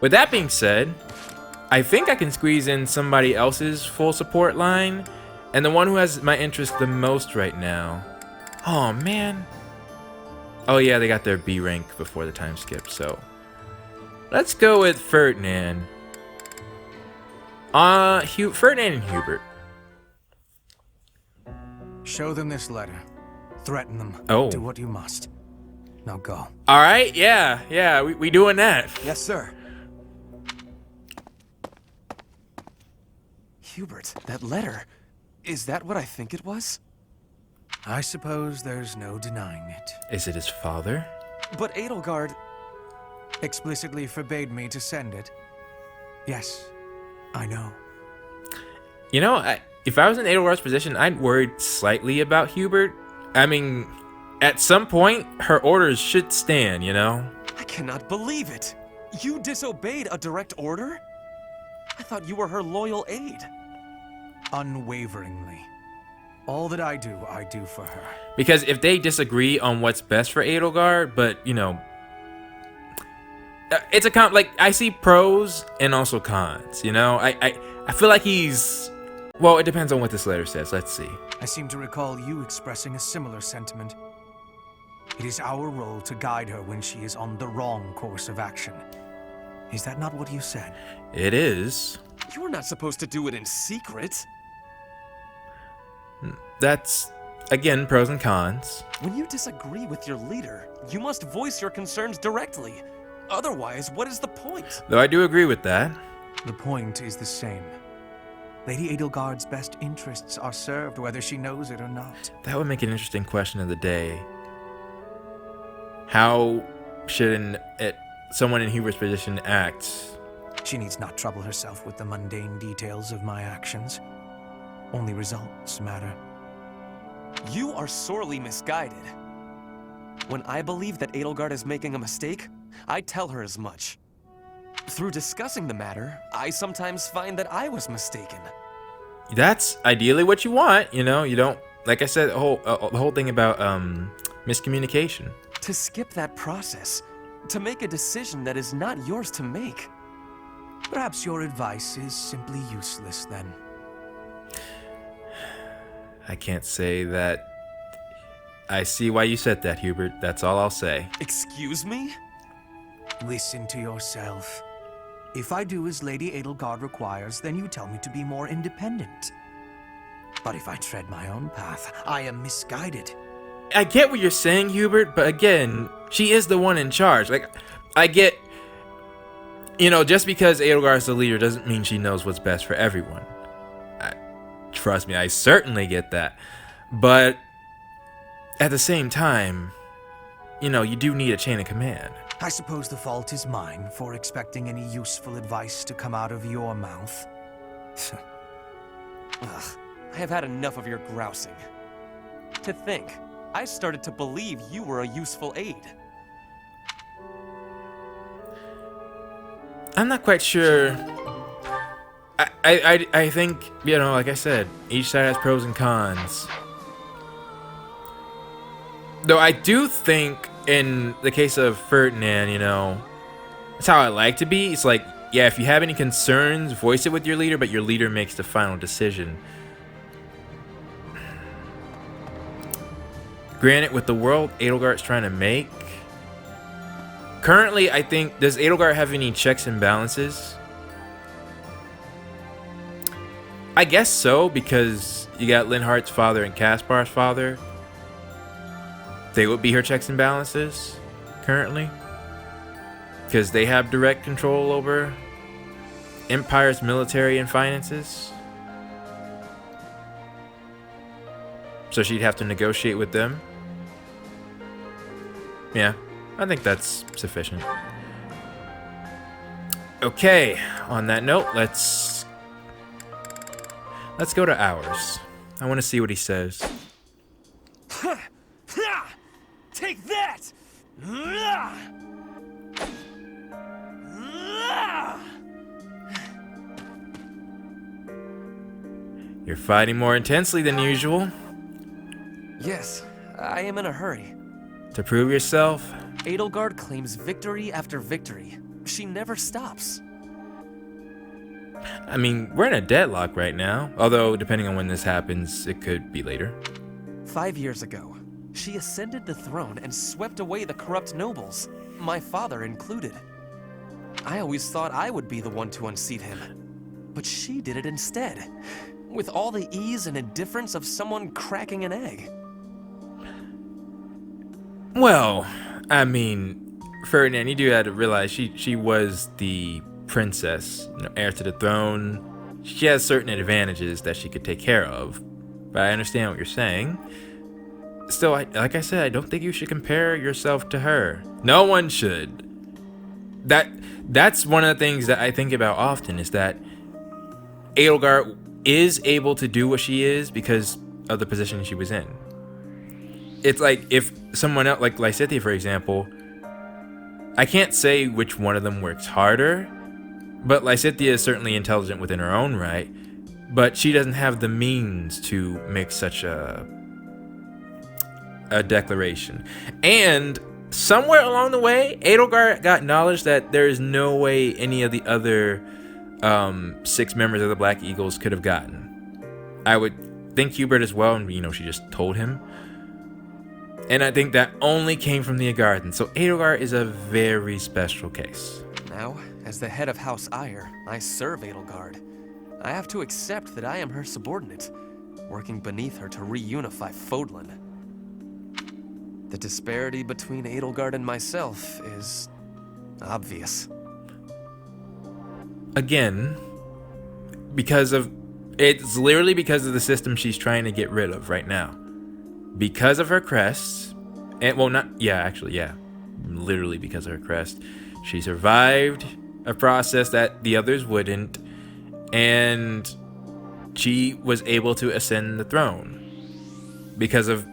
With that being said, I think I can squeeze in somebody else's full support line, and the one who has my interest the most right now. Oh man. Oh yeah, they got their B rank before the time skip, so let's go with Ferdinand. Ferdinand and Hubert. Show them this letter. Threaten them. Oh. Do what you must. Now go. All right, yeah, we doing that. Yes, sir. Hubert, that letter. Is that what I think it was? I suppose there's no denying it. Is it his father? But Edelgard... Explicitly forbade me to send it. Yes, I know. You know, if I was in Edelgard's position, I'd worried slightly about Hubert. I mean, at some point, her orders should stand, you know? I cannot believe it. You disobeyed a direct order? I thought you were her loyal aide. Unwaveringly. All that I do for her. Because if they disagree on what's best for Edelgard, but, you know... It's a like, I see pros and also cons, you know? I feel like he's... Well, it depends on what this letter says. Let's see. I seem to recall you expressing a similar sentiment. It is our role to guide her when she is on the wrong course of action. Is that not what you said? It is. You were not supposed to do it in secret. That's, again, pros and cons. When you disagree with your leader, you must voice your concerns directly. Otherwise, what is the point? Though I do agree with that. The point is the same. Lady Edelgard's best interests are served whether she knows it or not. That would make an interesting question of the day. How should someone in Hubert's position act? She needs not trouble herself with the mundane details of my actions. Only results matter. You are sorely misguided. When I believe that Edelgard is making a mistake, I tell her as much. Through discussing the matter, I sometimes find that I was mistaken. That's ideally what you want, you know? You don't, like I said, the whole thing about miscommunication. To skip that process, to make a decision that is not yours to make. Perhaps your advice is simply useless then. I can't say that. I see why you said that, Hubert. That's all I'll say. Excuse me? Listen to yourself. If I do as Lady Edelgard requires, then you tell me to be more independent. But if I tread my own path, I am misguided. I get what you're saying, Hubert, but again, she is the one in charge. Like, I get, you know, just because Edelgard is the leader doesn't mean she knows what's best for everyone. Trust me, I certainly get that. But at the same time, you know, you do need a chain of command. I suppose the fault is mine for expecting any useful advice to come out of your mouth. Ugh, I have had enough of your grousing. To think, I started to believe you were a useful aide. I'm not quite sure. I think, you know, like I said, each side has pros and cons. Though I do think in the case of Ferdinand, you know, that's how I like to be. It's like, yeah, if you have any concerns, voice it with your leader, but your leader makes the final decision. Granted, with the world Edelgard's trying to make, currently, I think, does Edelgard have any checks and balances? I guess so, because you got Linhardt's father and Caspar's father. They would be her checks and balances, currently. Because they have direct control over Empire's military and finances. So she'd have to negotiate with them. Yeah, I think that's sufficient. Okay, on that note, let's go to ours. I want to see what he says. Take that! You're fighting more intensely than usual. Yes, I am in a hurry. To prove yourself? Edelgard claims victory after victory. She never stops. I mean, we're in a deadlock right now. Although, depending on when this happens, it could be later. 5 years ago, she ascended the throne and swept away the corrupt nobles, my father included. I always thought I would be the one to unseat him. But she did it instead, with all the ease and indifference of someone cracking an egg. Well, I mean, Ferdinand, you do have to realize she was the princess, heir to the throne. She has certain advantages that she could take care of. But I understand what you're saying. Still, like I said, I don't think you should compare yourself to her. No one should. That's one of the things that I think about often, is that Edelgard is able to do what she is because of the position she was in. It's like if someone else, like Lysithea, for example, I can't say which one of them works harder, but Lysithea is certainly intelligent within her own right, but she doesn't have the means to make such a declaration. And somewhere along the way, Edelgard got knowledge that there is no way any of the other 6 members of the Black Eagles could have gotten. I would think Hubert as well, and she just told him. And I think that only came from the Agarthan. So Edelgard is a very special case. Now, as the head of House Eyre, I serve Edelgard. I have to accept that I am her subordinate, working beneath her to reunify Fodlan. The disparity between Edelgard and myself is obvious. Again, it's literally because of the system she's trying to get rid of right now. Because of her crest, and literally because of her crest, she survived a process that the others wouldn't, and she was able to ascend the throne because of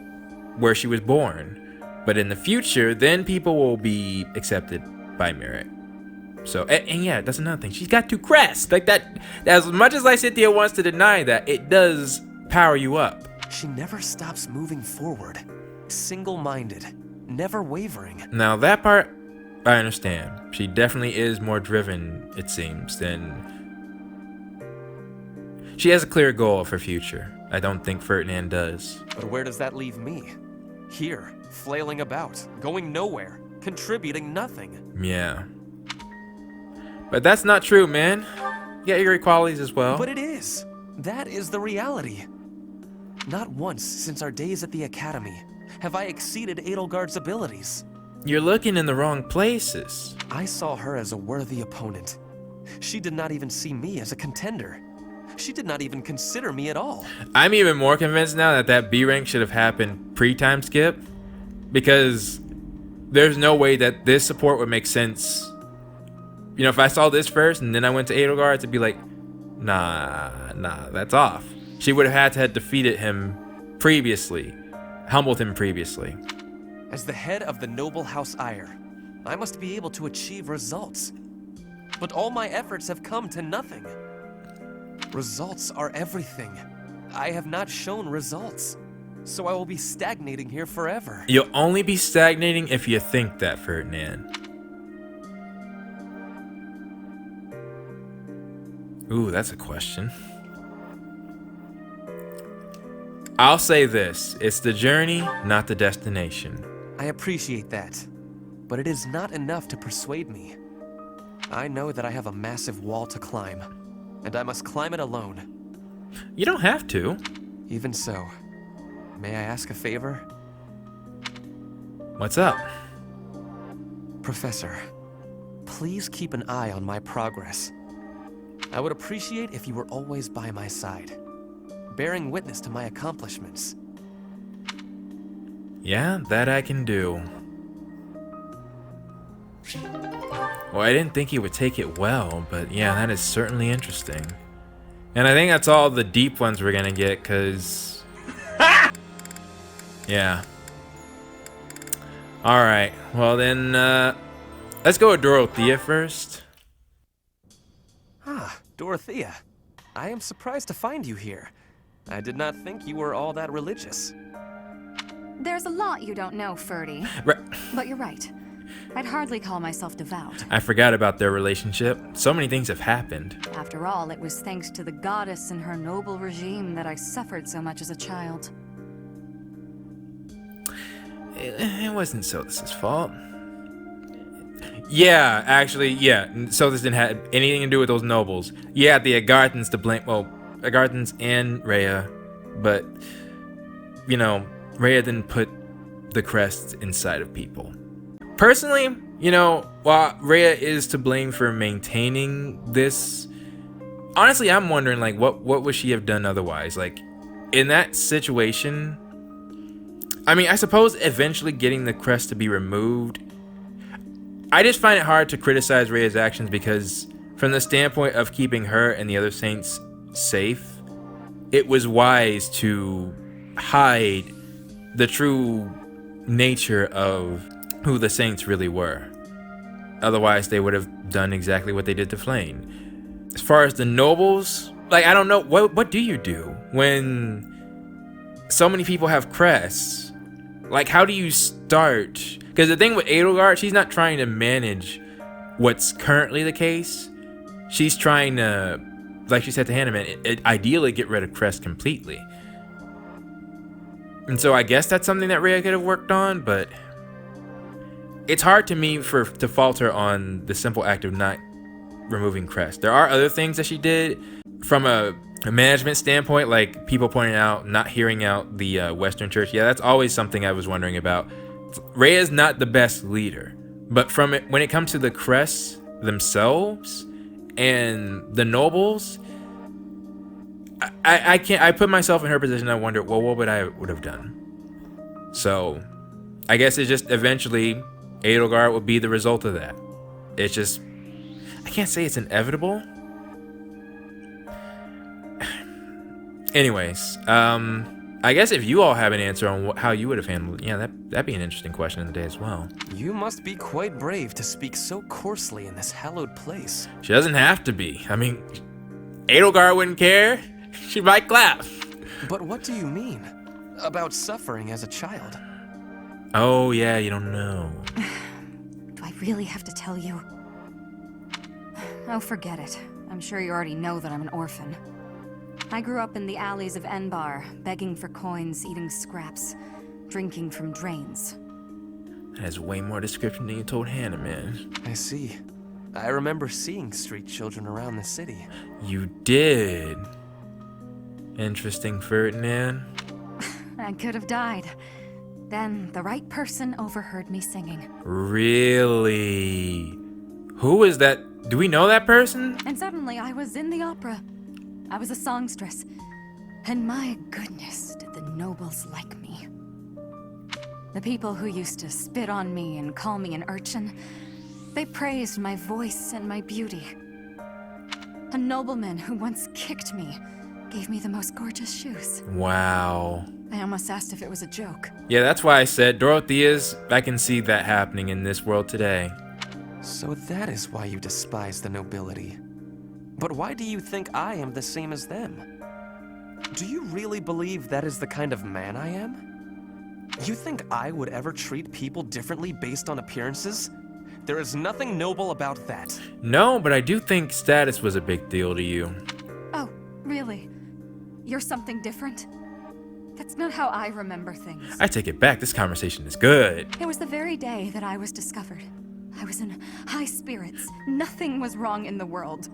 where she was born. But in the future, then people will be accepted by merit. So, and yeah, that's another thing. She's got 2 crests. Like that, as much as Lysithea wants to deny that, it does power you up. She never stops moving forward, single-minded, never wavering. Now that part, I understand. She definitely is more driven, it seems, than... She has a clear goal of her future. I don't think Ferdinand does. But where does that leave me? Here, flailing about, going nowhere, contributing nothing. Yeah. But that's not true, man. You got your equalities as well. But it is. That is the reality. Not once since our days at the Academy have I exceeded Edelgard's abilities. You're looking in the wrong places. I saw her as a worthy opponent. She did not even see me as a contender. She did not even consider me at all. I'm even more convinced now that B rank should have happened pre-time skip, because there's no way that this support would make sense. If I saw this first and then I went to Edelgard, to be like, nah, that's off. She would have had defeated him previously, humbled him previously. As the head of the noble House Eyre, I must be able to achieve results. But all my efforts have come to nothing. Results are everything. I have not shown results, so I will be stagnating here forever. You'll only be stagnating if you think that, Ferdinand. Ooh, that's a question. I'll say this, it's the journey, not the destination. I appreciate that, but it is not enough to persuade me. I know that I have a massive wall to climb, and I must climb it alone. You don't have to. Even so, may I ask a favor? What's up? Professor, please keep an eye on my progress. I would appreciate if you were always by my side, bearing witness to my accomplishments. Yeah, that I can do. Well, I didn't think he would take it well, but yeah, that is certainly interesting. And I think that's all the deep ones we're gonna get, because... yeah. Alright, well then, let's go with Dorothea first. Ah, Dorothea. I am surprised to find you here. I did not think you were all that religious. There's a lot you don't know, Ferdy. Right. But you're right. I'd hardly call myself devout. I forgot about their relationship. So many things have happened. After all, it was thanks to the goddess and her noble regime that I suffered so much as a child. It wasn't Sothis' fault. Yeah, actually, yeah. Sothis didn't have anything to do with those nobles. Yeah, the Agarthans to blame. Well, Agarthans and Rhea. But, you know, Rhea didn't put the crests inside of people. Personally, you know, while Rhea is to blame for maintaining this, honestly, I'm wondering, like, what would she have done otherwise? Like, in that situation, I mean, I suppose eventually getting the crest to be removed. I just find it hard to criticize Rhea's actions because from the standpoint of keeping her and the other saints safe, it was wise to hide the true nature of who the saints really were. Otherwise, they would have done exactly what they did to Flayn. As far as the nobles, like, I don't know, what do you do when so many people have crests? Like, how do you start? Because the thing with Edelgard, she's not trying to manage what's currently the case. She's trying to, like she said to Hanneman, ideally get rid of crest completely. And so I guess that's something that Rhea could have worked on, but it's hard to me to fault her on the simple act of not removing crest. There are other things that she did from a management standpoint, like people pointing out not hearing out the Western Church. Yeah, that's always something I was wondering about. Rhea's not the best leader, but when it comes to the crests themselves and the nobles, I can't. I put myself in her position. I wonder, well, what would I have done? So, I guess it's just eventually Edelgard would be the result of that. It's just, I can't say it's inevitable. Anyways, I guess if you all have an answer on how you would have handled it, yeah, that'd be an interesting question of the day as well. You must be quite brave to speak so coarsely in this hallowed place. She doesn't have to be. I mean, Edelgard wouldn't care. She might clap. But what do you mean? About suffering as a child? Oh, yeah, you don't know. Do I really have to tell you? Oh, forget it. I'm sure you already know that I'm an orphan. I grew up in the alleys of Enbar, begging for coins, eating scraps, drinking from drains. That has way more description than you told Hannah, man. I see. I remember seeing street children around the city. You did. Interesting, Ferdinand. I could have died. Then the right person overheard me singing. Really? Who was that? Do we know that person? And suddenly I was in the opera. I was a songstress. And my goodness, did the nobles like me. The people who used to spit on me and call me an urchin, they praised my voice and my beauty. A nobleman who once kicked me gave me the most gorgeous shoes. Wow. I almost asked if it was a joke. Yeah, that's why I said Dorothea's, I can see that happening in this world today. So that is why you despise the nobility. But why do you think I am the same as them? Do you really believe that is the kind of man I am? You think I would ever treat people differently based on appearances? There is nothing noble about that. No, but I do think status was a big deal to you. Oh, really? You're something different? That's not how I remember things. I take it back. This conversation is good. It was the very day that I was discovered. I was in high spirits. Nothing was wrong in the world.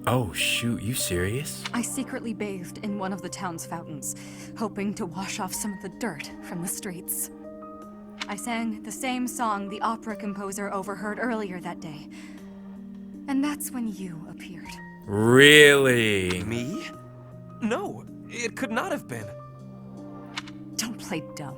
Oh, shoot. You serious? I secretly bathed in one of the town's fountains, hoping to wash off some of the dirt from the streets. I sang the same song the opera composer overheard earlier that day. And that's when you appeared. Really? Me? No, it could not have been. Don't play dumb.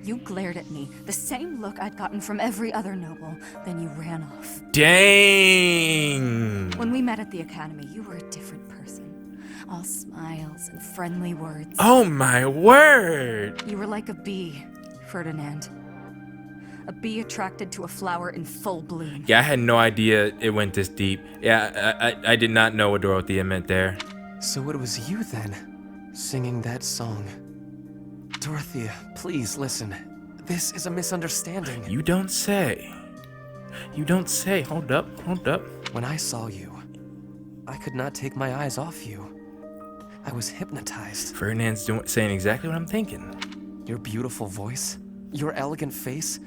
You glared at me, the same look I'd gotten from every other noble, then you ran off. Dang! When we met at the academy, you were a different person. All smiles and friendly words. Oh my word! You were like a bee, Ferdinand. A bee attracted to a flower in full bloom. Yeah, I had no idea it went this deep. Yeah, I did not know what Dorothea meant there. So it was you then, singing that song. Dorothea, please listen. This is a misunderstanding. You don't say. You don't say. Hold up, hold up. When I saw you, I could not take my eyes off you. I was hypnotized. Ferdinand's saying exactly what I'm thinking. Your beautiful voice, your elegant face,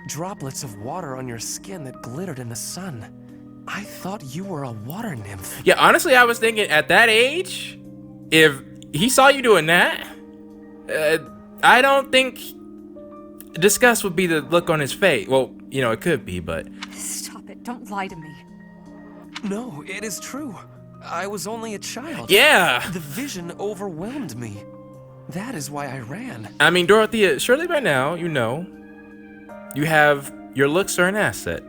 droplets of water on your skin that glittered in the sun. I thought you were a water nymph. Yeah, honestly, I was thinking at that age, if he saw you doing that, I don't think disgust would be the look on his face. Well, you know, it could be, but... Stop it. Don't lie to me. No, it is true. I was only a child. Yeah! The vision overwhelmed me. That is why I ran. I mean, Dorothea, surely by now, you know, you have... Your looks are an asset.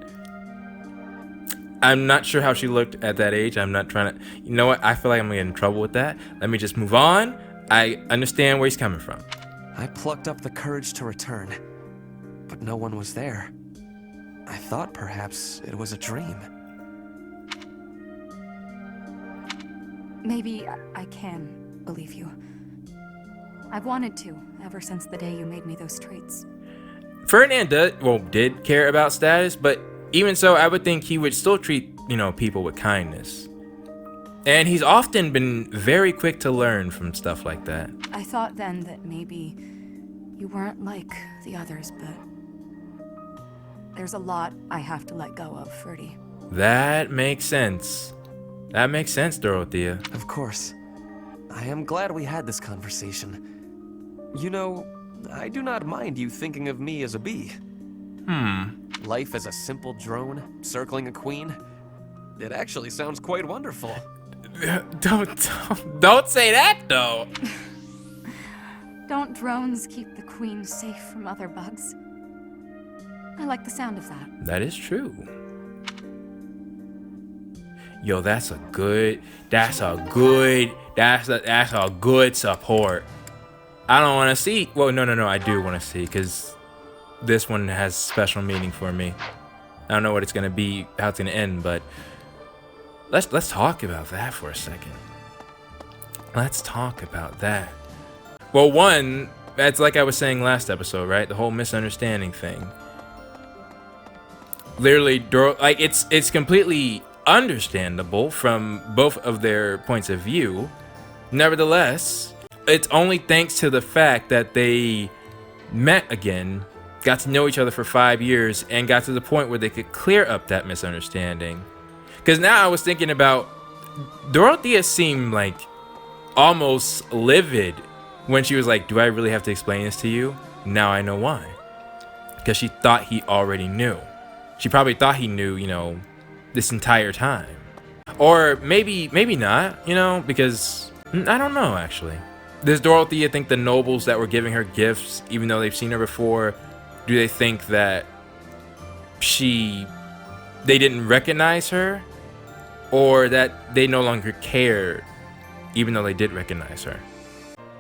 I'm not sure how she looked at that age. I'm not trying to... You know what? I feel like I'm going to get in trouble with that. Let me just move on. I understand where he's coming from. I plucked up the courage to return, but no one was there. I thought perhaps it was a dream. Maybe I can believe you. I've wanted to, ever since the day you made me those traits. Ferdinand did care about status, but even so, I would think he would still treat, you know, people with kindness. And he's often been very quick to learn from stuff like that. I thought then that maybe you weren't like the others, but there's a lot I have to let go of, Ferdy. That makes sense. That makes sense, Dorothea. Of course. I am glad we had this conversation. You know, I do not mind you thinking of me as a bee. Life as a simple drone, circling a queen. It actually sounds quite wonderful. Don't say that, though. Don't drones keep the queen safe from other bugs? I like the sound of that. That is true. Yo, that's a good support. I don't want to see. Well, no, I do want to see, because this one has special meaning for me. I don't know what it's gonna be, how it's gonna end, but let's talk about that for a second. Let's talk about that. Well, one, that's like I was saying last episode, right? The whole misunderstanding thing. Literally, like it's completely understandable from both of their points of view. Nevertheless, it's only thanks to the fact that they met again, got to know each other for 5 years, and got to the point where they could clear up that misunderstanding. Because now I was thinking about, Dorothea seemed like almost livid when she was like, do I really have to explain this to you? Now I know why. Because she thought he already knew. She probably thought he knew, you know, this entire time. Or maybe not, you know, because I don't know, actually. Does Dorothea think the nobles that were giving her gifts, even though they've seen her before, do they think that they didn't recognize her? Or that they no longer cared, even though they did recognize her?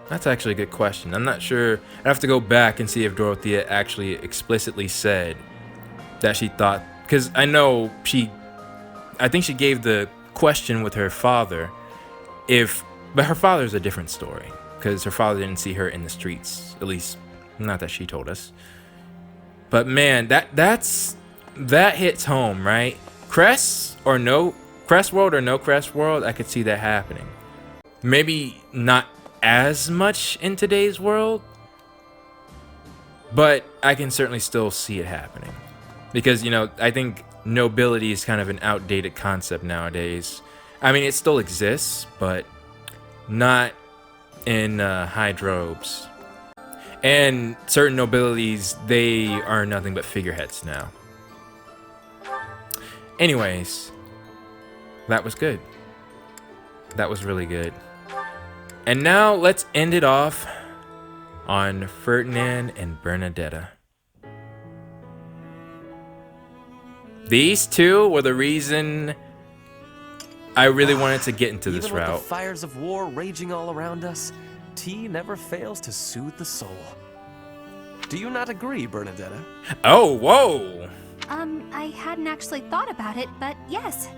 That's actually a good question. I'm not sure. I'd have to go back and see if Dorothea actually explicitly said that she thought, because I know I think she gave the question with her father, but her father's a different story, because her father didn't see her in the streets, at least not that she told us. But man, that hits home, right? Crest World or no Crest World, I could see that happening. Maybe not as much in today's world, but I can certainly still see it happening. Because, you know, I think nobility is kind of an outdated concept nowadays. I mean, it still exists, but not in high droves. And certain nobilities, they are nothing but figureheads now. Anyways, that was good. That was really good. And now let's end it off on Ferdinand and Bernadetta. These two were the reason I really wanted to get into this Even route. with the fires of war raging all around us, tea never fails to soothe the soul. Do you not agree, Bernadetta? Oh, whoa! I hadn't actually thought about it, but yes.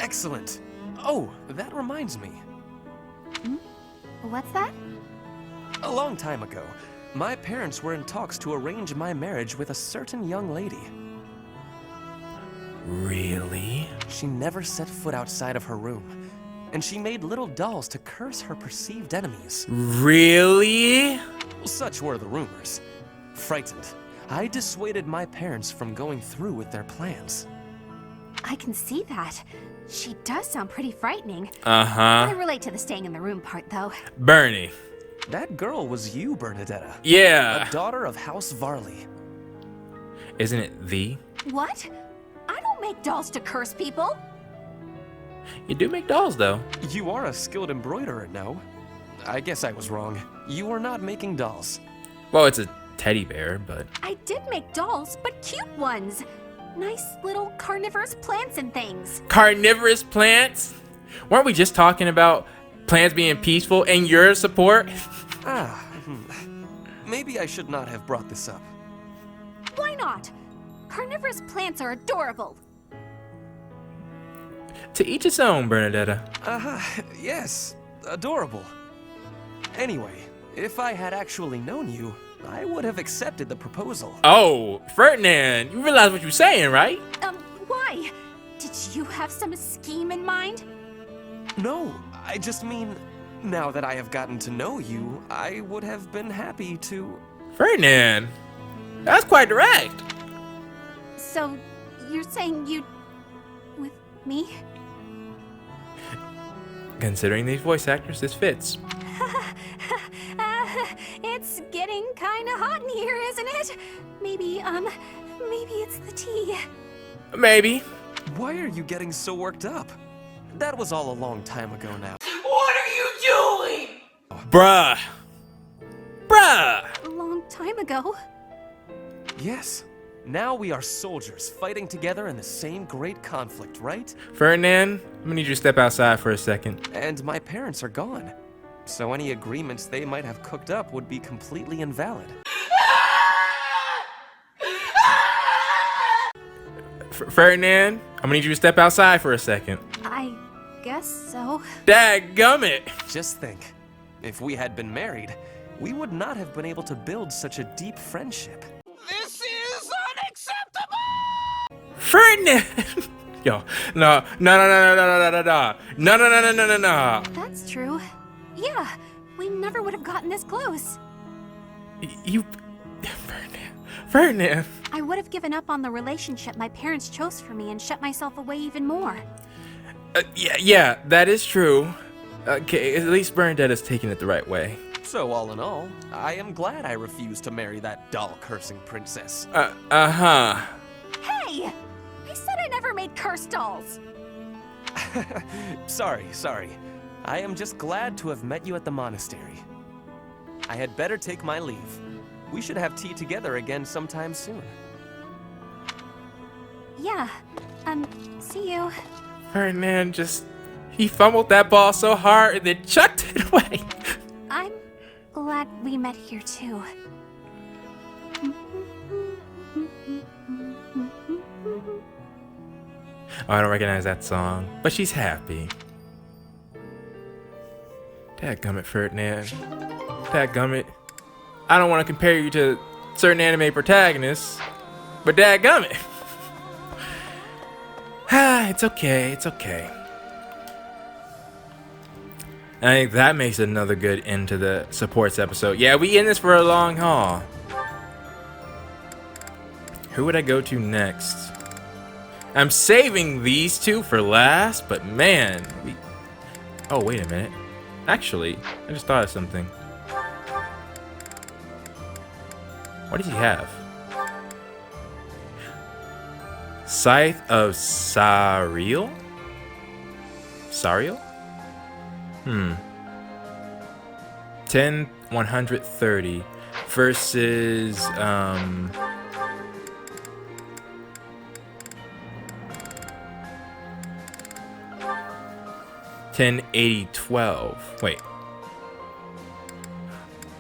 Excellent. Oh, that reminds me. What's that? A long time ago, My parents were in talks to arrange my marriage with a certain young lady. Really? She never set foot outside of her room, and she made little dolls to curse her perceived enemies. Really? Such were the rumors. Frightened, I dissuaded my parents from going through with their plans. I can see that. She does sound pretty frightening. Uh-huh. I relate to the staying in the room part, though. Bernie. That girl was you, Bernadetta. Yeah. A daughter of House Varley. Isn't it the? What? I don't make dolls to curse people. You do make dolls, though. You are a skilled embroiderer, no? I guess I was wrong. You are not making dolls. Well, it's a teddy bear, but... I did make dolls, but cute ones. Nice little carnivorous plants and things. Carnivorous plants? Weren't we just talking about plants being peaceful and your support? Maybe I should not have brought this up. Why not? Carnivorous plants are adorable. To each his own, Bernadetta. Yes, adorable. Anyway, if I had actually known you, I would have accepted the proposal. Oh, Ferdinand, you realize what you're saying, right? Why? Did you have some scheme in mind? No, I just mean, now that I have gotten to know you, I would have been happy to... Ferdinand, that's quite direct. So, you're saying you'd... with me? Considering these voice actors, this fits. It's getting kinda hot in here, isn't it? Maybe it's the tea. Maybe. Why are you getting so worked up? That was all a long time ago now. What are you doing? Bruh. A long time ago. Yes. Now we are soldiers fighting together in the same great conflict, right? Ferdinand, I'm gonna need you to step outside for a second. And my parents are gone. So any agreements they might have cooked up would be completely invalid. Ferdinand, I'm gonna need you to step outside for a second. I guess so. Dadgummit. Just think, if we had been married, we would not have been able to build such a deep friendship. This is unacceptable! Ferdinand! Yo, no. That's true. Yeah, we never would have gotten this close. Ferdinand. I would have given up on the relationship my parents chose for me and shut myself away even more. Yeah, that is true. Okay, at least Bernadetta's taking it the right way. So all in all, I am glad I refused to marry that doll-cursing princess. Uh-huh. Hey! I said I never made cursed dolls. Sorry. I am just glad to have met you at the monastery. I had better take my leave. We should have tea together again sometime soon. Yeah, see you. Ferdinand he fumbled that ball so hard and then chucked it away. I'm glad we met here too. Oh, I don't recognize that song, but she's happy. Dadgummit, Ferdinand. Dadgummit. I don't want to compare you to certain anime protagonists, but dadgummit. It's okay. I think that makes another good end to the supports episode. Yeah, we in this for a long haul. Who would I go to next? I'm saving these two for last, but man, oh, wait a minute. Actually, I just thought of something. What does he have? Scythe of Sariel? Sariel? 10, 130 versus 10, 80, 12. Wait.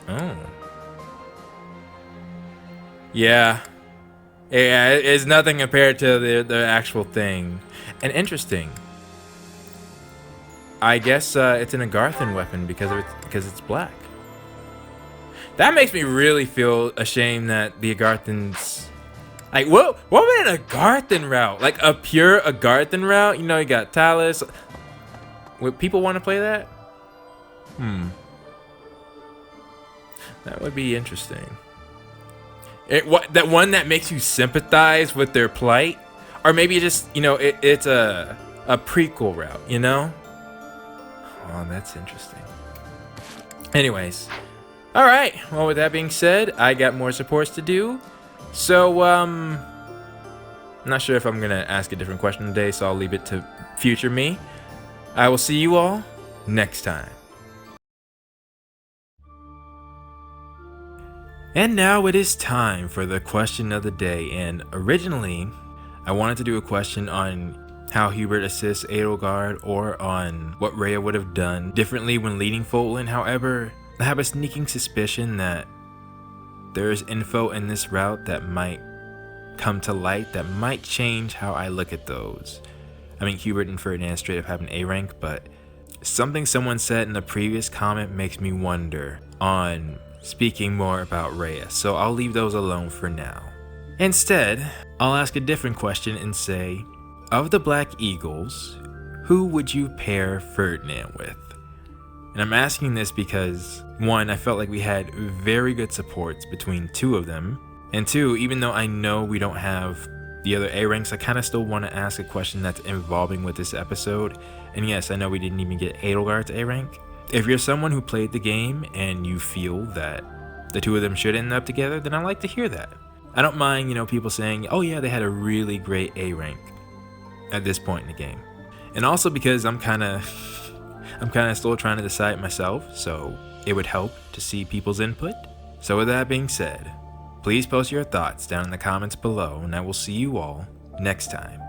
Oh. Yeah. Yeah, it's nothing compared to the actual thing. And interesting. I guess it's an Agarthan weapon because it's black. That makes me really feel ashamed that the Agarthans... Like, what would an Agarthan route? Like, a pure Agarthan route? You know, you got Talus. Would people want to play that? That would be interesting. That one that makes you sympathize with their plight? Or maybe just, you know, it's a prequel route, you know? Oh, that's interesting. Anyways. Alright, well, with that being said, I got more supports to do. So, I'm not sure if I'm going to ask a different question today, so I'll leave it to future me. I will see you all next time. And now it is time for the question of the day, and originally, I wanted to do a question on how Hubert assists Edelgard or on what Rhea would have done differently when leading Fodlan. However, I have a sneaking suspicion that there is info in this route that might come to light that might change how I look at those. I mean, Hubert and Ferdinand straight up have an A rank, but something someone said in the previous comment makes me wonder on speaking more about Rhea, so I'll leave those alone for now. Instead, I'll ask a different question and say, of the Black Eagles, who would you pair Ferdinand with? And I'm asking this because, one, I felt like we had very good supports between two of them, and two, even though I know we don't have the other A ranks, I kind of still want to ask a question that's involving with this episode. And yes, I know we didn't even get Edelgard's A rank. If you're someone who played the game and you feel that the two of them should end up together, then I like to hear that. I don't mind, you know, people saying, oh yeah, they had a really great A rank at this point in the game. And also because I'm kind of still trying to decide myself, so it would help to see people's input. So with that being said, please post your thoughts down in the comments below, and I will see you all next time.